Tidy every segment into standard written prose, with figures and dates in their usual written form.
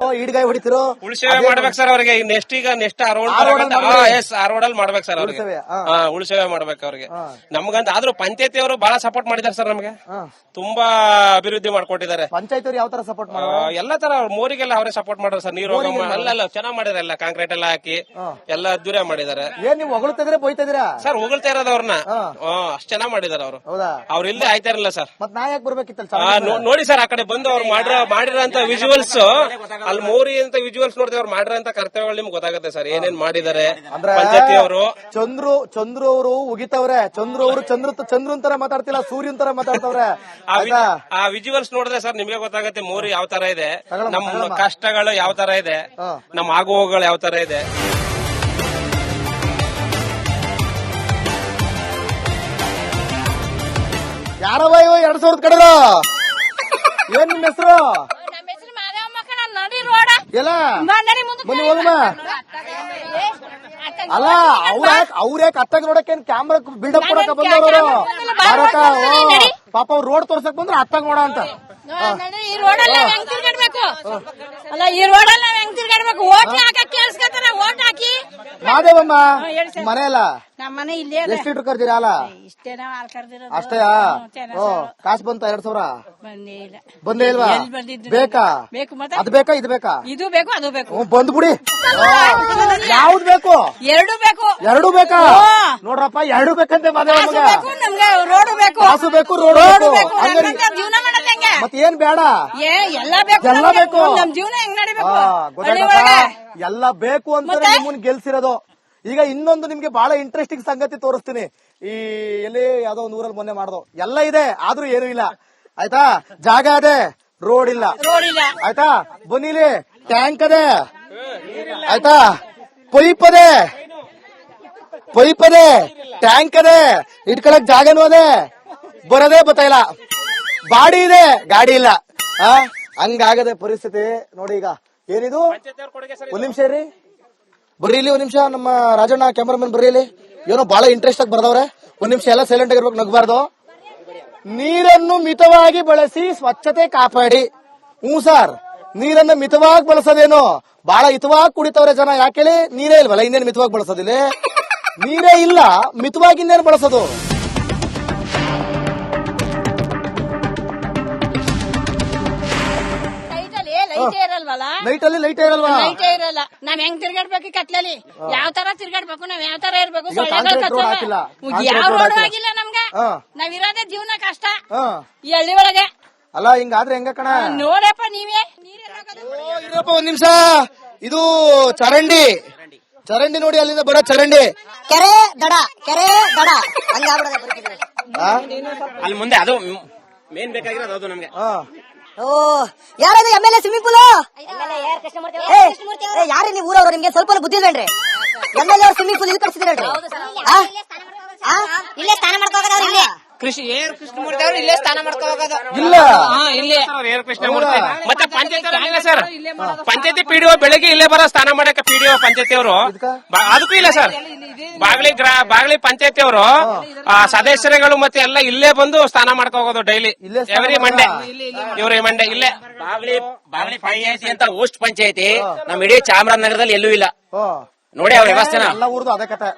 ಈಡ್ಗಾಯಿ ಹೊಡಿತಿರೋ ಉಳಿಸೇವೆ ಮಾಡ್ಬೇಕು ಸರ್ ಅವ್ರಿಗೆ. ನೆಕ್ಸ್ಟ್ ಆ ರೋಡ್ ಆ ರೋಡ್ ಅಲ್ಲಿ ಮಾಡ್ಬೇಕು ಸರ್ ಅವ್ರಿಗೆ. ಉಳಿಸೇವೆ ಮಾಡ್ಬೇಕು ಅವ್ರಿಗೆ. ನಮ್ಗಂತ ಆದ್ರೂ ಪಂಚಾಯತಿ ಅವರು ಬಹಳ ಸಪೋರ್ಟ್ ಮಾಡಿದಾರೆ ಸರ್. ನಮ್ಗೆ ತುಂಬಾ ಅಭಿವೃದ್ಧಿ ಮಾಡ್ಕೊಟ್ಟಿದ್ದಾರೆ. ಪಂಚಾಯತ್ ಅವ್ರು ಯಾವ ತರ ಸಪೋರ್ಟ್ ಎಲ್ಲಾ ತರ ಮೋರಿಗೆಲ್ಲ ಅವರೇ ಸಪೋರ್ಟ್ ಮಾಡೋರು ಸರ್. ನೀರು ಅಲ್ಲ ಚೆನ್ನಾಗ್ ಮಾಡಿದಾರೆ. ಎಲ್ಲ ಕಾಂಕ್ರೀಟ್ ಎಲ್ಲ ಹಾಕಿ ಎಲ್ಲ ಅದ್ದೂರಿಯ ಮಾಡಿದಾರೆ. ಏನ್ ನೀವು ಹೊಗಳ್ತಿದ್ರೆ ಬೈತಿದ್ದೀರಾ? ಸರ್ ಹೊಗಳ್ತಾ ಇರೋದು ಅವ್ರನ್ನ. ಅಷ್ಟ್ ಚೆನ್ನಾಗ್ ಮಾಡಿದಾರೆ ಅವರು. ಅವ್ರ ಇಲ್ಲೇ ಆಯ್ತಾ ಇರಲಿಲ್ಲ ಸರ್. ಮತ್ ನಾ ಯಾಕೆ ಬರ್ಬೇಕಿತ್ತಲ್ಲ? ನೋಡಿ ಸರ್ ಆ ಕಡೆ ಬಂದು ಅವ್ರು ಮಾಡಿರೋಂತ ವಿಜುವಲ್ಸ್ ಅಲ್ಲಿ ಮೋರಿ ಅಂತ ವಿಜುವಲ್ಸ್ ನೋಡಿದ್ರೆ ಅವ್ರು ಮಾಡಿರೋಂತ ಕರ್ತವ್ಯಗಳು ನಿಮ್ಗೆ ಗೊತ್ತಾಗುತ್ತೆ ಸರ್. ಏನೇನ್ ಮಾಡಿದ್ದಾರೆ ಪಂಚಾಯತಿ ಅವರು. ಚಂದ್ರು ಅವರು ಉಗಿತವ್ರೆ. ಚಂದ್ರು ಅವರು ಚಂದ್ರನ್ ತರ ಮಾತಾಡ್ತಿಲ್ಲ, ಸೂರ್ಯನ್ ತರ ಮಾತಾಡ್ತವ್ರೆ. ಆ ವಿಜುವಲ್ಸ್ ನೋಡಿದ್ರೆ ಸರ್ ನಿಮ್ಗೆ ಗೊತ್ತಾಗುತ್ತೆ ಮೋರಿ ಯಾವ ತರ ಇದೆ, ನಮ್ಮ ಕಷ್ಟಗಳು ಯಾವ ತರ ಇದೆ, ನಮ್ಮ ಆಗುವಗಳು ಯಾವ ತರ ಇದೆ. ಯಾರವ ಇವ 2000 ಕಡೆದ? ಏನ್ ನಿಮ್ಮ ಹೆಸರು? ಎಲ್ಲ ಬನ್ನಿ ಹೋಗಮ್ಮ. ಅಲ್ಲ ಅವ್ರ್ಯಾಕ ಅತ್ತಾಗ ನೋಡಕ್ ಏನ್ ಕ್ಯಾಮ್ರಾ ಬಿಲ್ಡಪ್ ಕೊಡಕ ಬಂದವರು ಪಾಪ ಅವ್ರು ರೋಡ್ ತೋರ್ಸಕ್ ಬಂದ್ರೆ ಅತ್ತಾಗ ನೋಡ ಅಂತ. ಈ ರೋಡಲ್ಲಿ ನಾವ್ ಹೆಂಗ್ ತಿರ್ಗಾಡ್ಬೇಕು? ಅಲ್ಲ ಈ ರೋಡಲ್ಲಿ ನಾವ್ ಹೆಂಗ್ ತಿರ್ಗಾಡ್ಬೇಕು? ಓಟ್ ಹಾಕಕ್ ಕೇಳಿಸ್ಕೊತಾರ. ಓಟ್ ಹಾಕಿ ಮಾದೇವಮ್ಮ ಮನೆ ಅಲ್ಲ ನಮ್ಮ ಮನೆ ಇಲ್ಲೇ. ಎಷ್ಟು ಲೀಟರ್ ಕರ್ದಿರ ಅಲ್ಲ? ಇಷ್ಟೇ ನಾವ್ ಹಾಲ್ ಕರ್ದಿರೋದು. ಅಷ್ಟೇಯಾ? ಕಾಸು ಬಂತ 2000? ಬಂದೇ ಇಲ್ಲ. ಬಂದೇ ಇಲ್ವಾ? ಬೇಕಾ? ಬೇಕು ಮತ್ತೆ ಅದು ಬೇಕಾ ಇದು ಬೇಕಾ? ಇದು ಬೇಕು ಅದು ಬೇಕು. ಬಂದ್ಬಿಡಿ. ಯಾವ್ದು ಬೇಕು? ಎರಡು ಬೇಕು. ಎರಡು ಬೇಕಾ? ನೋಡ್ರಪ್ಪ ಎರಡು ಬೇಕಂತೆ ಮಾದೇವಮ್ಮ. ನಮ್ಗೆ ರೋಡ್ ಬೇಕು, ಕಾಸು ಬೇಕು, ರೋಡ್ ಬೇಕು. ಜೀವನ ಮಾಡೋದ್ ಹೆಂಗೆ? ಮತ್ತೆ ಏನ್ ಬೇಡ? ಎಲ್ಲ ಬೇಕು. ಎಲ್ಲ ಬೇಕು. ನಮ್ ಜೀವನ ಹೆಂಗ್ ನಡಿಬೇಕು? ಎಲ್ಲ ಬೇಕು ಅಂತ ನಿಮ್ಮನ್ನ ಗೆಲ್ಸಿರೋದು. ಈಗ ಇನ್ನೊಂದು ನಿಮ್ಗೆ ಬಹಳ ಇಂಟ್ರೆಸ್ಟಿಂಗ್ ಸಂಗತಿ ತೋರಿಸ್ತೀನಿ. ಈ ಎಲ್ಲಿ ಯಾವ್ದೋ ಒಂದು ಊರಲ್ಲಿ ಮೊನ್ನೆ ಮಾಡ್ದೋ ಎಲ್ಲ ಇದೆ, ಆದ್ರೂ ಏನು ಇಲ್ಲ. ಆಯ್ತಾ? ಜಾಗ ಅದೇ, ರೋಡ್ ಇಲ್ಲ. ಆಯ್ತಾ? ಬನ್ನಿಲಿ ಟ್ಯಾಂಕ್ ಅದೇ. ಆಯ್ತಾ? ಪೈಪ್ ಅದೇ, ಟ್ಯಾಂಕ್ ಅದೇ, ಇಟ್ಕೊಳಕ್ ಜಾಗನೂ ಅದೇ, ಬರೋದೇ ಗೊತ್ತಾಯಿಲ್ಲ. ಬಾಡಿ ಇದೆ, ಗಾಡಿ ಇಲ್ಲ. ಹಂಗಾಗದೆ ಪರಿಸ್ಥಿತಿ ನೋಡಿ. ಈಗ ಏನಿದು? ಒಂದ್ ನಿಮಿಷ ಇರ್ರಿ, ಬರ್ರಿ ಇಲ್ಲಿ ಒಂದ್ ನಿಮಿಷ. ನಮ್ಮ ರಾಜಣ್ಣ ಕ್ಯಾಮರಾಮನ್ ಬರ್ರಿ ಇಲ್ಲಿ. ಏನೋ ಬಹಳ ಇಂಟ್ರೆಸ್ಟ್ ಆಗಿ ಬರ್ದವ್ರೆ. ಒಂದ್ ನಿಮಿಷ ಎಲ್ಲ ಸೈಲೆಂಟ್ ಆಗಿರ್ಬೇಕು, ನಗಬಾರ್ದು. ನೀರನ್ನು ಮಿತವಾಗಿ ಬಳಸಿ, ಸ್ವಚ್ಛತೆ ಕಾಪಾಡಿ. ಸರ್, ನೀರನ್ನು ಮಿತವಾಗಿ ಬಳಸೋದೇನು? ಬಹಳ ಹಿತವಾಗಿ ಕುಡಿತವ್ರೆ ಜನ. ಯಾಕೇಳಿ? ನೀರೇ ಇಲ್ವಲ್ಲ, ಇನ್ನೇನು ಮಿತವಾಗಿ ಬಳಸೋದಿಲ್ಲ. ನೀರೇ ಇಲ್ಲ, ಮಿತವಾಗಿ ಇನ್ನೇನು ಬಳಸೋದು? ನೈಟ್ ಅಲ್ಲಿ ಲೈಟ್ ಇರಲ್ವಾ? ಲೈಟೇ ಇರಲ್ಲ. ನಾವ್ ಹೆಂಗ್ ತಿರ್ಗಾಡ್ಬೇಕು ಕತ್ಲಲ್ಲಿ? ಯಾವ ತರ ತಿರ್ಗಾಡ್ಬೇಕು? ನಾವ್ ಯಾವ ತರ ಇರ್ಬೇಕು? ಯಾವ ರೋಡ್ ಆಗಿಲ್ಲ ನಮ್ಗೆ. ನಾವಿರೋದೇ ಜೀವನ ಕಷ್ಟ ಈ ಹಳ್ಳಿ ಒಳಗೆ. ಅಲ್ಲ ಹಿಂಗಾದ್ರೆ ಹೆಂಗ ಕಣ? ನೋಡಪ್ಪ ನೀವೇ. ಇರಪ್ಪ ಒಂದ್ ನಿಮಿಷ. ಇದು ಚರಂಡಿ ನೋಡಿ, ಅಲ್ಲಿಂದ ಬರೋ ಚರಂಡಿ. ಕೆರೆ ದಡ ಅಲ್ಲಿ ಮುಂದೆ ಅದು ಮೇನ್ ಬೇಕಾಗಿರೋದು ಅದು ನಮ್ಗೆ. ಯಾರದು MLA ಸ್ವಿಮ್ಮಿಂಗ್ ಪೂಲ್? ಯಾರೇ ನೀವು ಊರವ್ರು? ನಿಮ್ಗೆ ಸ್ವಲ್ಪ ಬುದ್ಧಿ ಇಲ್ವೇನ್ರಿ? MLA ಅವ್ರು ಸ್ವಿಮ್ಮಿಂಗ್ ಪೂಲ್ ಇಲ್ಲಿ ಕಟ್ಸಿದ್ರೇನ್ರಿ? ಇಲ್ಲೇ ಸ್ನಾನ ಮಾಡ್ಕೋಗೋದವ್ರು. ಇಲ್ಲೇ ಕೃಷ್ಣಮೂರ್ತಿ ಅವರು ಇಲ್ಲೇ ಸ್ನಾನ ಮಾಡ್ಕೋಗೋದು. ಇಲ್ಲ ಇಲ್ಲೇ ಕೃಷ್ಣಮೂರ್ತಿ. ಮತ್ತೆ ಪಂಚಾಯತಿ ಸರ್, ಪಂಚಾಯತಿ PDO ಬೆಳಗ್ಗೆ ಇಲ್ಲೇ ಬರೋ ಸ್ನಾನ ಮಾಡಕ್ಕೆ. PDO ಪಂಚಾಯತಿ ಅವರು ಅದಕ್ಕೂ ಇಲ್ಲ ಸರ್. ಬಾಗ್ಲಿ ಪಂಚಾಯತಿ ಅವರು ಸದಸ್ಯರುಗಳು ಮತ್ತೆ ಎಲ್ಲ ಇಲ್ಲೇ ಬಂದು ಸ್ನಾನ ಮಾಡ್ಕೋಗೋದು ಡೈಲಿ. ಎವ್ರಿ ಮಂಡೇ ಇಲ್ಲೇ ಬಾಗ್ಲಿ ಪಂಚಾಯತಿ ಅಂತ ಹೋಸ್ಟ್ ಪಂಚಾಯತಿ ನಮ್ ಇಡೀ ಚಾಮರಾಜನಗರದಲ್ಲಿ ಎಲ್ಲೂ ಇಲ್ಲ ನೋಡಿ. ಅವ್ರ ವ್ಯವಸ್ಥೆನ ಎಲ್ಲ ಊರ್ದು ಅದೇ ಕತೆ.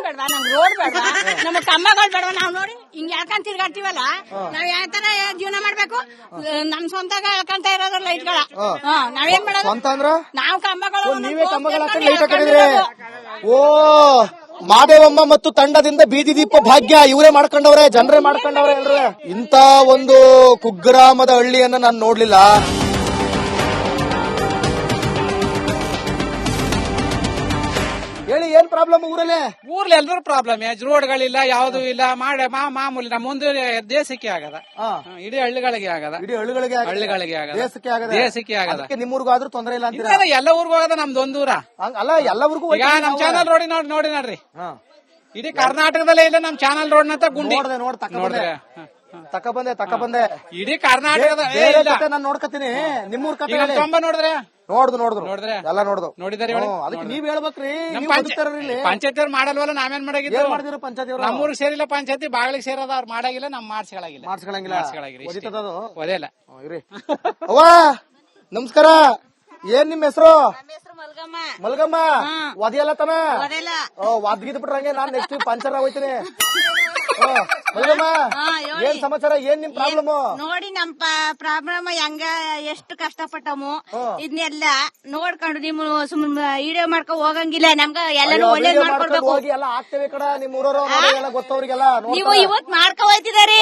ಬೇಡವಾ? ನಮ್ಗೆ ರೋಡ್ ಬೇಡವಾ? ನಮ್ಮ ಕಂಬಗಳು ಬೇಡವಾ? ನಾವ್ ನೋಡಿ ಹಿಂಗ್ ಯಾಕಂತ ತಿರ್ಗಾಡ್ತೀವಲ್ಲ, ನಾವ್ ಯಾವ ತರ ಜೀವನ ಮಾಡ್ಬೇಕು? ನಮ್ ಸ್ವಂತ ಹೇಳ್ಕೊಂತ ಇರೋದ್ರ ಲೈಟ್ಗಳ. ನಾವೇನ್ ಮಾಡೋದು? ನಾವ್ ಕಂಬಗಳು ನೀವೇ ಕಂಬಗಳ ಲೈಟ್ ಹಾಕಿದ್ರೆ. ಮಾದೇವಮ್ಮ ಮತ್ತು ತಂಡದಿಂದ ಬೀದಿ ದೀಪ ಭಾಗ್ಯ ಇವರೇ ಮಾಡ್ಕೊಂಡವ್ರೆ, ಜನರೇ ಮಾಡ್ಕೊಂಡವ್ರೆ ಎಲ್ರೇ. ಇಂತ ಒಂದು ಕುಗ್ರಾಮದ ಹಳ್ಳಿಯನ್ನ ನಾನು ನೋಡ್ಲಿಲ್ಲ. ಹೇಳಿ, ಏನ್ ಪ್ರಾಬ್ಲಮ್ ಊರಲ್ಲಿ ಎಲ್ಲರೂ ಪ್ರಾಬ್ಲಮ್. ರೋಡ್ಗಳಿಲ್ಲ, ಯಾವ್ದು ಇಲ್ಲ. ಮಾಮೂಲಿ ನಮ್ಮ ಮುಂದೆ ದೇಶಕ್ಕೆ ಆಗದ, ಇಡೀ ಹಳ್ಳಿಗಳಿಗೆ ಆಗದ, ದೇಶಕ್ಕೆ ಆಗದ. ನಿಮ್ಮೂರ್ಗೂ ಆದ್ರೂ ತೊಂದರೆ ಇಲ್ಲ ಅಂತ ಎಲ್ಲ ಊರ್ಗೂ ಆಗದ. ನಮ್ದು ಒಂದೂರ ಅಲ್ಲ, ಎಲ್ಲ ಊರ್ಗೂ. ಈಗ ನಮ್ ಚಾನಲ್ ನೋಡಿ ನೋಡ್ರಿ, ಇಡೀ ಕರ್ನಾಟಕದಲ್ಲೇ ಇಲ್ಲ ನಮ್ ಚಾನಲ್ ರೋಡ್ ನಂತ ಗುಂಡಿ ನೋಡಿದ್ರೆ. ತಕ ಬಂದೆ ಇಡೀ ಕರ್ನಾಟಕದ ನಾನು ನೋಡ್ಕತೀನಿ. ನಿಮ್ಮೂರ್ ಕತೆ ನೋಡಿದ್ರೆ ನೋಡಿದ್ರೆ ಎಲ್ಲ ನೋಡಿದಾರೆ. ಅದಕ್ಕೆ ನೀವ್ ಹೇಳ್ಬೇಕ್ರಿ. ಪಂಚಾಯತಿ ಅವ್ರು ಮಾಡಲ್ವಲ್ಲ, ನಾವೇನ್ ಮಾಡಿದ್ರು? ಪಂಚಾಯತಿ ನಮ್ಮೂರ್ ಸೇರಿಲ್ಲ, ಪಂಚಾಯತಿ ಬಾಗ್ಲಿಗೆ ಸೇರದ. ಅವ್ರು ಮಾಡಾಗಿಲ್ಲ, ನಮ್ ಮಾಡ್ಸ್ಕೊಳಂಗಿಲ್ಲ. ಓದಿಲ್ಲ. ಓದಿಲ್ಲ. ಅವ್ವ ನಮಸ್ಕಾರ. ಏನ್ ನಿಮ್ ಹೆಸರು? ನಮ್ಮ ಹೆಸರು ಮಲ್ಗಮ್ಮ. ಮಲ್ಗಮ್ಮ. ಒದಿಯಲ್ಲ ತನ ಅದೆಲ್ಲ ಒದ್ಗಿದ್ ಬಿಟ್ರಂಗೆ ನಾನ್ ನೆಕ್ಸ್ಟ್ ಪಂಚರ್ ಆಗೋಯ್ತೀನಿ. ಮಲ್ಗಮ್ಮ, ಹೇಳಿ. ಏನ್ ಸಮಾಚಾರ? ಏನ್ ನಿಮ್ ಪ್ರಾಬ್ಲಮ್? ನೋಡಿ ನಮ್ ಪ್ರಾಬ್ಲಮ್ ಹೆಂಗ ಎಷ್ಟು ಕಷ್ಟಪಟ್ಟವು ಇದನ್ನೆಲ್ಲ ನೋಡ್ಕೊಂಡು ನೀವು ಸುಮ್ಮನೆ ವಿಡಿಯೋ ಮಾಡ್ಕೊಂಡ್ ಹೋಗಂಗಿಲ್ಲ. ನಮ್ಗ ಎಲ್ಲಾನು ಒಳ್ಳೇದ್ ಮಾಡ್ಕೊಡ್ಬೇಕು. ಹೋಗಿ ಎಲ್ಲ ಆಗ್ತೇವೆ ಕಡ ನಿಮ್ ಊರವರು ಎಲ್ಲ ಗೊತ್ತವ್ರಿಗೆಲ್ಲ ನೀವು ಇವತ್ ಮಾಡ್ಕೊ ಹೋಯ್ತಿದಾರಿ,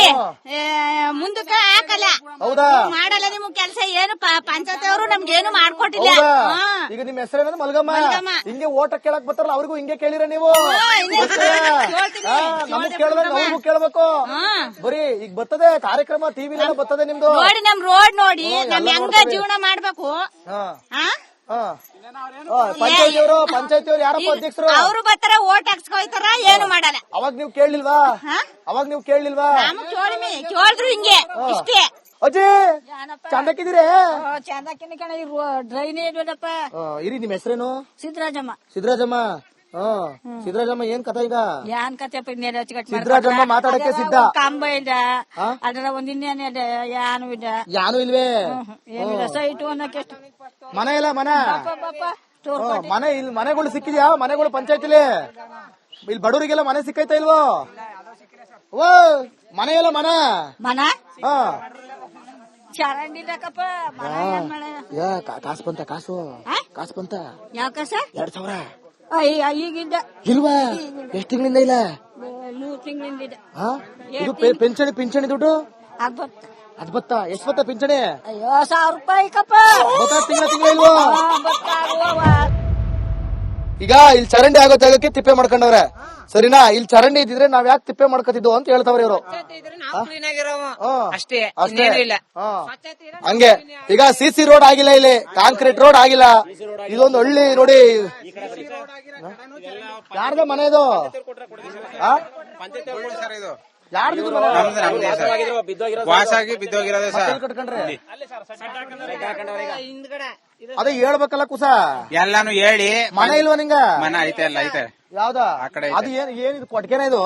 ಮುಂದಕ್ಕ ಹಾಕಲ್ಲ. ಹೌದಾ? ಮಾಡಲ್ಲ ನಿಮ್ ಕೆಲ್ಸ ಏನು. ಪಂಚಾಯತ್ ಅವರು ನಮ್ಗೇನು ಮಾಡ್ಕೊಟ್ಟಿಲ್ಲ. ಹೌದಾ? ಹಾ. ಈಗ ನಿಮ್ ಹೆಸರೇನದು? ಮಲ್ಗಮ್ಮ. ಮಲ್ಗಮ್ಮ. ಹಿಂಗೆ ಓಟ ಕೇಳಕ್ ಬರ್ತಾರಲ್ಲ ಅವ್ರಿಗೂ ಹಿಂಗೆ ಕೇಳಿರ ನೀವು? ಕೇಳ್ತೀನಿ. ನಮಗ್ ಕೇಳ್ದಂಗ ಅವ್ರಿಗೂ ಕೇಳ್ಬೇಕು. ಬರೀ ಈಗ ಬರ್ತದೆ ಕಾರ್ಯಕ್ರಮ ಟಿವಿಲೆಲ್ಲ ಬರ್ತದೆ ನಿಮ್ದು. ನೋಡಿ ನಮ್ ರೋಡ್ ನೋಡಿ ನಮ್ ಹೆಂಗ ಜೀವನ ಮಾಡ್ಬೇಕು. ಪಂಚಾಯತಿಯವರು ಯಾರಪ್ಪ ಅಧ್ಯಕ್ಷರು? ಅವರು ಬರ್ತಾರ, ಓಟ್ ಹಾಕ್ಸ್ಕೊಯ್ತಾರ, ಏನು ಮಾಡಲ್ಲ. ಅವಾಗ ನೀವು ಕೇಳಲಿಲ್ವಾ? ಅವಾಗ ನೀವು ಕೇಳಲಿಲ್ವಾ? ಕೇಳಿದ್ರು ಹಿಂಗೆ ಇಷ್ಟೇ. ಅಜ್ಜಿ ಚಂದಕ್ಕಿದ್ದೀರಿ? ಚಂದಕ್ಕಿನ ಕಣ ಡ್ರೈನೇಜ್ ನೋಡಪ್ಪ. ಇರಿ, ನಿಮ್ ಹೆಸರೇನು? ಸಿದ್ದರಾಜಮ್ಮ. ಸಿದ್ದರಾಜಮ್ಮ. ಸಿದ್ದರಾಜಮ್ಮ ಏನ್ ಕಥೆ ಈಗ? ಯಾನ್ ಕತೆಪ್ಪ ಇನ್ನೇನು ಅಚ್ಚುಕಟ್ಟು ಸಿದ್ದರಾಜಮ್ಮ ಮಾತಾಡಕ್ಕೆ ಸಿದ್ಧ. ಕಂಬ ಇಲ್ಲ, ಅದರ ಒಂದ್ ಇನ್ನೇನು ಇಲ್ಲ, ಯಾನು ಇಲ್ಲ. ಯಾನು ಇಲ್ವೇ? ಏನಿಲ್ಲ, ಸೈಟು ಅನ್ನಕ್ಕೆ ಎಷ್ಟು ಮನೆ ಇಲ್ಲ, ಮನೆ ಸ್ಟೋರ್ ಮನೆ ಇಲ್ಲಿ ಮನೆಗಳು ಸಿಕ್ಕಿದ್ಯಾ? ಮನೆಗಳು ಪಂಚಾಯತಿಲಿ ಇಲ್ಲಿ ಬಡವರಿಗೆಲ್ಲ ಮನೆ ಸಿಕ್ಕೈತಾ ಇಲ್ವೋ? ಓ ಮನೆ ಇಲ್ಲ, ಮನೆ ಮನ ಹಾ ಚರಂಡಿಲ್ಲಕ್ಕಪ್ಪ. ಮನ ಏನ್ ಮಾಡ? ಕಾಸು ಬಂತ? ಕಾಸು ಬಂತ? ಯಾವ ಕಸ? 2,000 ಈಗಿದ್ದ ಇಲ್ವಾ? ಎಷ್ಟು ತಿಂಗಳಿಂದ ಇಲ್ಲ? 3 ತಿಂಗಳಿಂದ ಇದೆ. ಇದು ಪಿಂಚಣಿ ದುಡ್ಡು ಅದ್ ಬತ್ತ? ಎಷ್ಟ್ ಬತ್ತ ಪಿಂಚಣಿ? ಅಯ್ಯೋ 1,000 ರೂಪಾಯಿ ಕಪ್ಪ. ತಿಂಗಳ ಇಲ್ವೋ? ಈಗ ಇಲ್ಲಿ ಚರಂಡಿ ಆಗೋ ಜಾಗಕ್ಕೆ ತಿಪ್ಪೆ ಮಾಡ್ಕೊಂಡವ್ರೆ, ಸರಿನಾ? ಇಲ್ಲಿ ಚರಂಡಿ ಇದ್ದಿದ್ರೆ ನಾವ್ ಯಾಕೆ ತಿಪ್ಪೆ ಮಾಡ್ಕೊತಿದ್ವು ಅಂತ ಹೇಳ್ತಾವ್ರಿ ಇವರು. ಅಷ್ಟೇ, ಅಷ್ಟೇ. ಇಲ್ಲ. ಹಂಗೆ ಈಗ ಸಿಸಿ ರೋಡ್ ಆಗಿಲ್ಲ, ಇಲ್ಲಿ ಕಾಂಕ್ರೀಟ್ ರೋಡ್ ಆಗಿಲ್ಲ. ಇದೊಂದು ಹಳ್ಳಿ ನೋಡಿ. ಯಾರ್ದ ಮನೆ ಇದು? ಯಾರ್ದು ವಾಸಾಗಿ ಬಿದ್ದೋಗಿರೋದೇ ಸರ್. ಕಟ್ಕೊಂಡ್ರೆ ಅದೇ ಹೇಳ್ಬೇಕಲ್ಲ ಕುಸ. ಎಲ್ಲಾನು ಹೇಳಿ ಮನೆ ಇಲ್ವಾ ನಿಂಗ? ಮನೆ ಐತೆ, ಎಲ್ಲ ಐತೆ. ಯಾವ್ದಾ? ಆ ಕಡೆ ಅದು ಏನಿದು? ಕೊಟ್ಗೆನ ಇದು?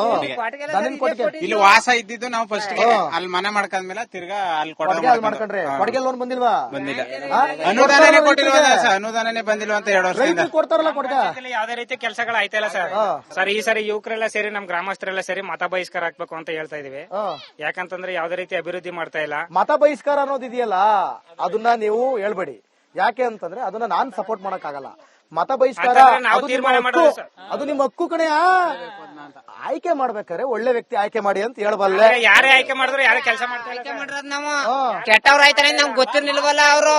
ದನಿನ್ ಕೊಟ್ಗೆ. ಇಲ್ಲಿ ವಾಸ ಇದ್ದಿದ್ದು ನಾವು ಫಸ್ಟ್ ಅಲ್ಲಿ ಮನೆ ಮಾಡ್ಕೊಂಡ್ಮೇಲೆ ತಿರ್ಗಾ ಅಲ್ಲಿ ಮಾಡ್ಕೊಂಡ್ರೆ ಕೊಟ್ಗೆ ಲೋನ್ ಬಂದಿಲ್ವಾ? ಬಂದಿಲ್ಲ. ಅನುದಾನನೇ ಕೊಟ್ಟಿಲ್ವಲ್ಲ ಸರ್, ಅನುದಾನನೇ ಬಂದಿಲ್ವ ಅಂತ 2 ವರ್ಷದಿಂದ ರೈತರು ಕೊಡ್ತಾರಲ್ಲ ಕೊಟ್ಗೆ. ಯಾವ್ದೇ ರೀತಿ ಕೆಲಸಗಳು ಆಯ್ತಲ್ಲ ಸರ್. ಸರ್ ಈ ಸರಿ ಯುವಕರೆಲ್ಲ ಸೇರಿ ನಮ್ ಗ್ರಾಮಸ್ಥರೆಲ್ಲ ಸೇರಿ ಮತ ಬಹಿಷ್ಕಾರ ಹಾಕ್ಬೇಕು ಅಂತ ಹೇಳ್ತಾ ಇದೀವಿ. ಯಾಕಂತಂದ್ರೆ ಯಾವ್ದೇ ರೀತಿ ಅಭಿವೃದ್ಧಿ ಮಾಡ್ತಾ ಇಲ್ಲ. ಮತ ಬಹಿಷ್ಕಾರ ಅನ್ನೋದಿದೆಯಲ್ಲ, ಅದನ್ನ ನೀವು ಹೇಳ್ಬೇಡಿ. ಯಾಕೆ ಅಂತಂದ್ರೆ ಅದನ್ನ ನಾನ್ ಸಪೋರ್ಟ್ ಮಾಡಕ್ ಆಗಲ್ಲ. ಮತ ಬಹಿಷ್ಕಾರ ಅದು ನಿಮ್ಮ ಹಕ್ಕು ಕಣೆಯ. ಆಯ್ಕೆ ಮಾಡ್ಬೇಕಾದ್ರೆ ಒಳ್ಳೆ ವ್ಯಕ್ತಿ ಆಯ್ಕೆ ಮಾಡಿ ಅಂತ ಹೇಳ್ಬಲ್ಲೆ. ಯಾರೇ ಆಯ್ಕೆ ಮಾಡಿದ್ರು ಯಾರೇ ಕೆಲಸ ಮಾಡ್ತಾರೆ ನಾವು ಕೆಟ್ಟವ್ರು ಆಯ್ತಾರೆ ನಮ್ಗೆ ಗೊತ್ತಿರ್ಲಿಲ್ವಲ್ಲ ಅವರು.